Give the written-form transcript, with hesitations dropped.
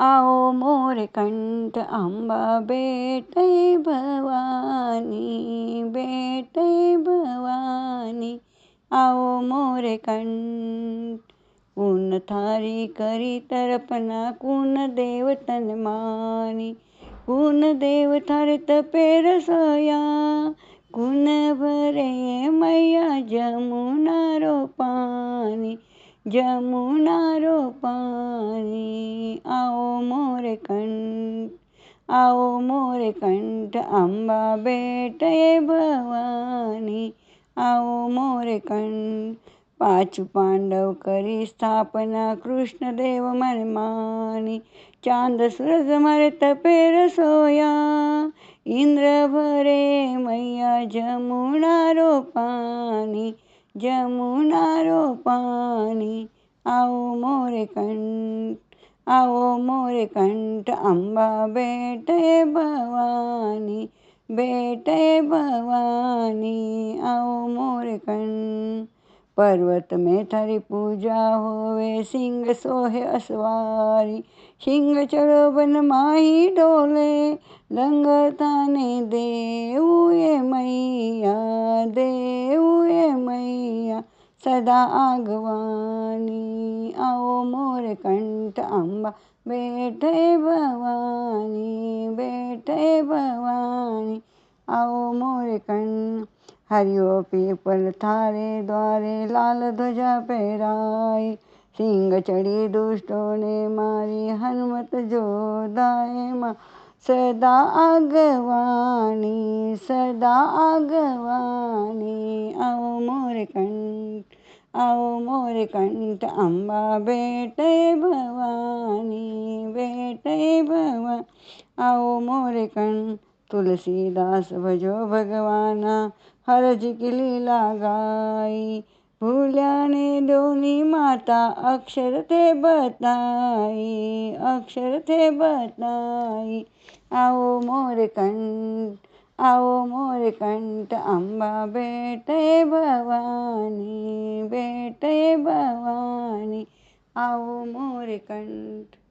आओ मोरे कंठ आंबा बेटै भवानी, बेटै भवानी। आओ मोरे कंठ कुन थारी करी तर्पणा, कुन देव तन मानी। कुन देव थारे तपेर सोया, कुन भरे मैया जमुना रो पानी, जमुना रो पानी। आओ मोरे कंठ, आओ मोरे कंठ आंबा बेटै भवानी। आओ मोरे कंठ पाच पांडव करी स्थापना, कृष्ण देव मन मानी। चांद सूरज मारे तपेर सोया, इंद्र भरे मैया जमुना रो पानी, जमुना रो पानी। आओ मोरे कंठ, आओ मोरे कंठ आंबा बेटै भवानी, बेटै भवानी। आओ मोरे कंठ पर्वत में थारी पूजा होवे, सिंह सोहे असवारी। सिंह चढ़ो बन माही डोले, लंग थाने देऊ ये मैया, देऊ ये मैया सदा आगवानी। आओ मोरे कंठ आंबा बेटै भवानी, बेटै भवानी। आओ मोरे कंठ हरियो पीपल थारे द्वारे, लाल ध्वजा फहराई। सिंह चढ़ी दुष्टों ने मारी, हनुमत जो दाए माँ सदा आगवानी, सदा आगवानी। आओ मोरे कंठ, आओ मोरे कंठ आंबा बेटै भवानी, बेटै भवानी। आओ मोरे कंठ तुलसीदास भजो भगवाना, हर जी की लीला गाई। भूल्या ने दोनी माता, अक्षर थे बताई, अक्षर थे बताई। आओ मोरे कंठ, आओ मोरे कंठ आंबा बेटै भवानी, बेटै भवानी। आओ मोरे कंठ।